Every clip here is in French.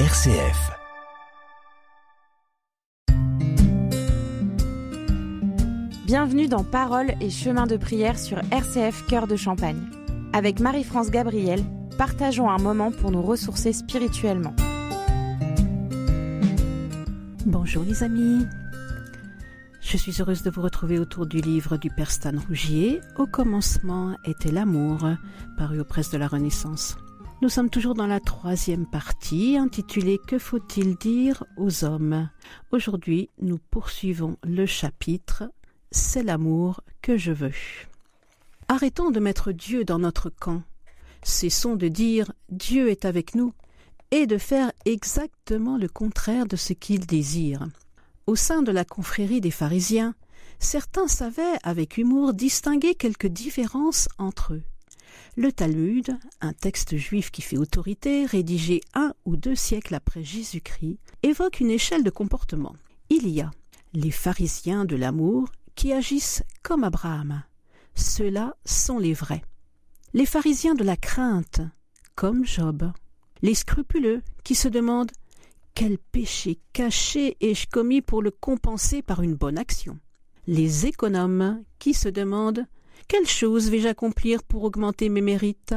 RCF. Bienvenue dans Paroles et chemins de prière sur RCF Cœur de Champagne. Avec Marie-France Gabriel, partageons un moment pour nous ressourcer spirituellement. Bonjour les amis, je suis heureuse de vous retrouver autour du livre du Père Stan Rougier, Au commencement était l'amour, paru aux presses de la Renaissance. Nous sommes toujours dans la 3e partie, intitulée « Que faut-il dire aux hommes ?» Aujourd'hui, nous poursuivons le chapitre « C'est l'amour que je veux ». Arrêtons de mettre Dieu dans notre camp. Cessons de dire « Dieu est avec nous » et de faire exactement le contraire de ce qu'il désire. Au sein de la confrérie des pharisiens, certains savaient, avec humour, distinguer quelques différences entre eux. Le Talmud, un texte juif qui fait autorité, rédigé 1 ou 2 siècles après Jésus-Christ, évoque une échelle de comportement. Il y a les pharisiens de l'amour qui agissent comme Abraham. Ceux-là sont les vrais. Les pharisiens de la crainte, comme Job. Les scrupuleux qui se demandent « Quel péché caché ai-je commis pour le compenser par une bonne action ?» Les économes qui se demandent « Quelle chose vais-je accomplir pour augmenter mes mérites ?»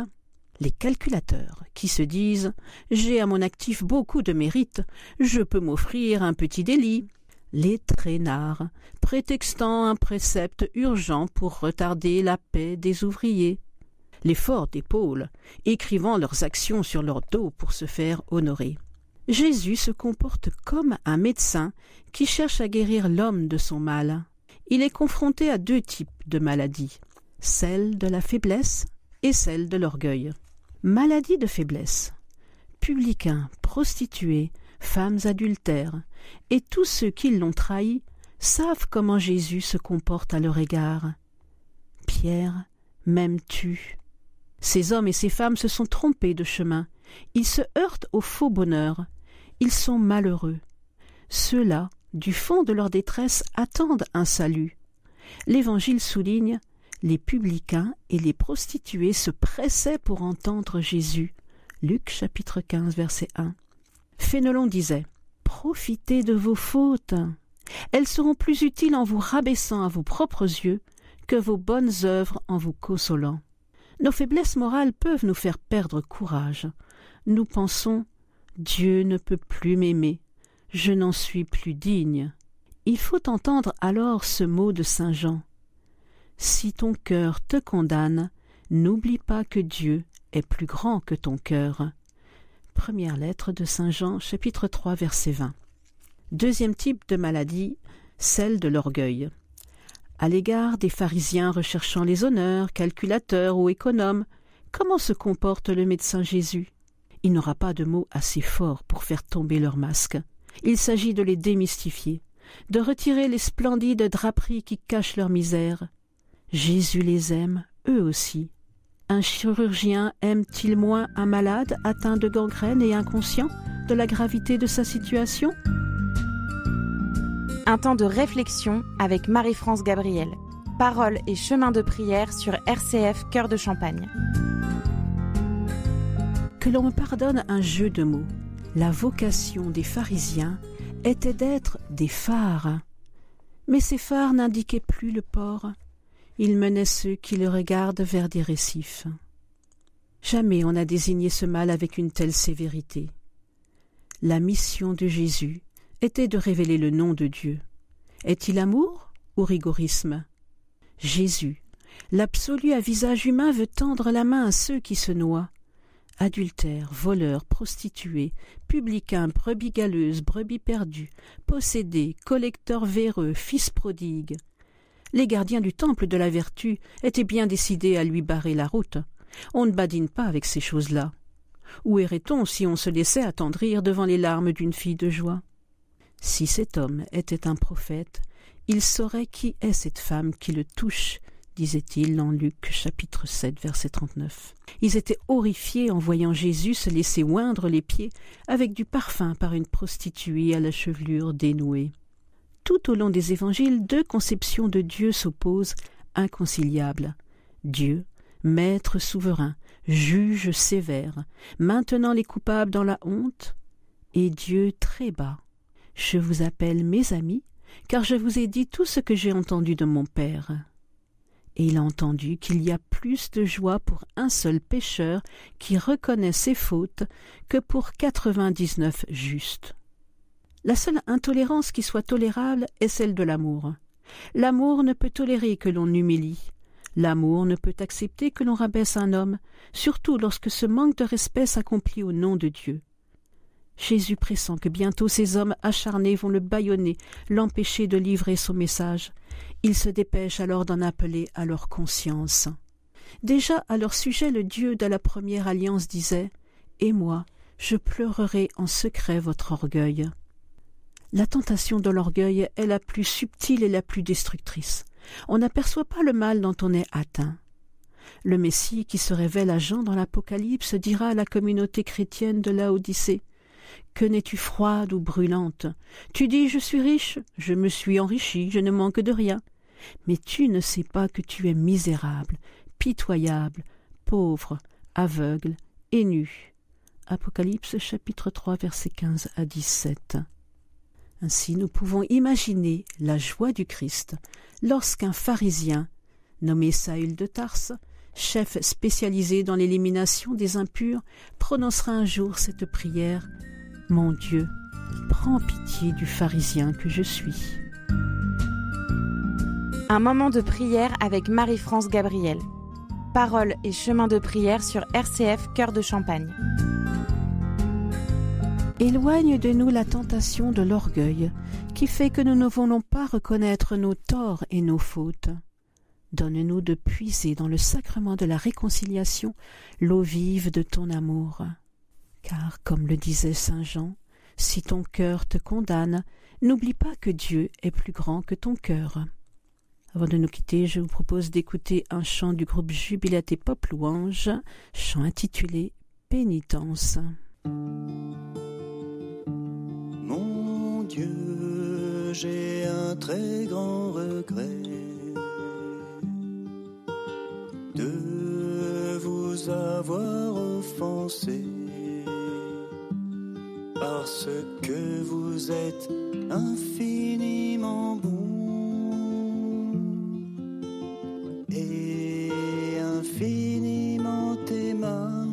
Les calculateurs qui se disent « J'ai à mon actif beaucoup de mérites, je peux m'offrir un petit délit ?» Les traînards, prétextant un précepte urgent pour retarder la paix des ouvriers. Les forts d'épaules, écrivant leurs actions sur leur dos pour se faire honorer. Jésus se comporte comme un médecin qui cherche à guérir l'homme de son mal. Il est confronté à 2 types de maladies, celle de la faiblesse et celle de l'orgueil. Maladie de faiblesse. Publicains, prostituées, femmes adultères et tous ceux qui l'ont trahi savent comment Jésus se comporte à leur égard. Pierre, m'aimes-tu ? Ces hommes et ces femmes se sont trompés de chemin. Ils se heurtent au faux bonheur. Ils sont malheureux. Ceux-là, du fond de leur détresse, attendent un salut. L'Évangile souligne « Les publicains et les prostituées se pressaient pour entendre Jésus » Luc chapitre 15, verset 1. Fénelon disait « Profitez de vos fautes. Elles seront plus utiles en vous rabaissant à vos propres yeux que vos bonnes œuvres en vous consolant. » Nos faiblesses morales peuvent nous faire perdre courage. Nous pensons « Dieu ne peut plus m'aimer, je n'en suis plus digne ». Il faut entendre alors ce mot de saint Jean. « Si ton cœur te condamne, n'oublie pas que Dieu est plus grand que ton cœur. » Première lettre de saint Jean, chapitre 3, verset 20. 2e type de maladie, celle de l'orgueil. À l'égard des pharisiens recherchant les honneurs, calculateurs ou économes, comment se comporte le médecin Jésus ? Il n'aura pas de mots assez forts pour faire tomber leur masque. Il s'agit de les démystifier, de retirer les splendides draperies qui cachent leur misère. Jésus les aime, eux aussi. Un chirurgien aime-t-il moins un malade atteint de gangrène et inconscient de la gravité de sa situation ? Un temps de réflexion avec Marie-France Gabriel. Paroles et chemins de prière sur RCF Cœur de Champagne. Que l'on me pardonne un jeu de mots. La vocation des pharisiens était d'être des phares. Mais ces phares n'indiquaient plus le port. Ils menaient ceux qui le regardent vers des récifs. Jamais on n'a désigné ce mal avec une telle sévérité. La mission de Jésus était de révéler le nom de Dieu. Est-il amour ou rigorisme ? Jésus, l'absolu à visage humain, veut tendre la main à ceux qui se noient. Adultères, voleurs, prostituées, publicains, brebis galeuses, brebis perdues, possédés, collecteurs véreux, fils prodigues. Les gardiens du temple de la vertu étaient bien décidés à lui barrer la route. On ne badine pas avec ces choses-là. Où irait-on si on se laissait attendrir devant les larmes d'une fille de joie ? Si cet homme était un prophète, il saurait qui est cette femme qui le touche, disait-il en Luc chapitre 7, verset 39. Ils étaient horrifiés en voyant Jésus se laisser oindre les pieds avec du parfum par une prostituée à la chevelure dénouée. Tout au long des évangiles, 2 conceptions de Dieu s'opposent, inconciliables. Dieu, maître souverain, juge sévère, maintenant les coupables dans la honte, et Dieu très bas. Je vous appelle mes amis, car je vous ai dit tout ce que j'ai entendu de mon Père. » Et il a entendu qu'il y a plus de joie pour un seul pécheur qui reconnaît ses fautes que pour 99 justes. La seule intolérance qui soit tolérable est celle de l'amour. L'amour ne peut tolérer que l'on humilie. L'amour ne peut accepter que l'on rabaisse un homme, surtout lorsque ce manque de respect s'accomplit au nom de Dieu. Jésus pressent que bientôt ces hommes acharnés vont le bâillonner, l'empêcher de livrer son message. Il se dépêche alors d'en appeler à leur conscience. Déjà à leur sujet, le Dieu de la première alliance disait « Et moi, je pleurerai en secret votre orgueil. » La tentation de l'orgueil est la plus subtile et la plus destructrice. On n'aperçoit pas le mal dont on est atteint. Le Messie qui se révèle à Jean dans l'Apocalypse dira à la communauté chrétienne de Laodicée « Que n'es-tu froide ou brûlante? Tu dis « Je suis riche, je me suis enrichi, je ne manque de rien. » Mais tu ne sais pas que tu es misérable, pitoyable, pauvre, aveugle et nu. Apocalypse chapitre 3 versets 15 à 17. Ainsi nous pouvons imaginer la joie du Christ lorsqu'un pharisien, nommé Saül de Tarse, chef spécialisé dans l'élimination des impurs, prononcera un jour cette prière « Mon Dieu, prends pitié du pharisien que je suis. » Un moment de prière avec Marie-France Gabriel. Paroles et chemin de prière sur RCF Cœur de Champagne. Éloigne de nous la tentation de l'orgueil qui fait que nous ne voulons pas reconnaître nos torts et nos fautes. Donne-nous de puiser dans le sacrement de la réconciliation l'eau vive de ton amour. Car, comme le disait saint Jean, si ton cœur te condamne, n'oublie pas que Dieu est plus grand que ton cœur. Avant de nous quitter, je vous propose d'écouter un chant du groupe Jubilate et Pop Louange, chant intitulé « Pénitence ». Mon Dieu, j'ai un très grand regret de vous avoir offensé, parce que vous êtes infiniment bon et infiniment aimable,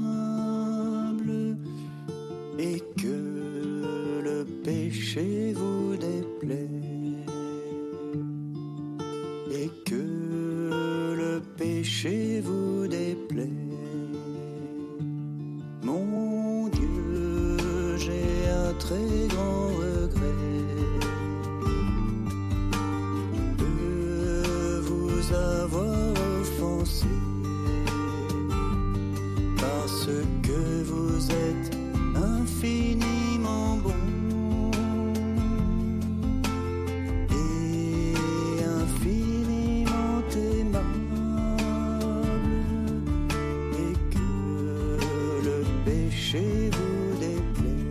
et que le péché vous déplaît, et que le péché vous déplaît. Mon Dieu, j'ai un très grand regret de vous avoir offensé, parce que vous êtes infiniment bon et infiniment aimable, et que le péché vous déplaît,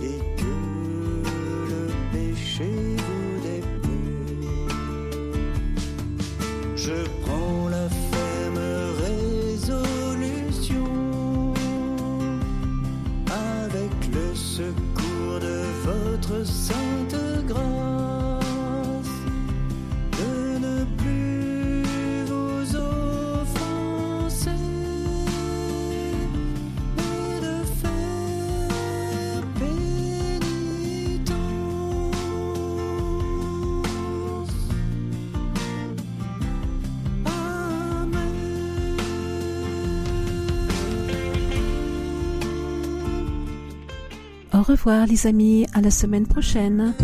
et que le péché vous déplaît. Je prends la ferme résolution, avec le secours de votre sainte grâce, de ne plus vous offenser et de faire pénitence. Amen. Au revoir les amis, à la semaine prochaine.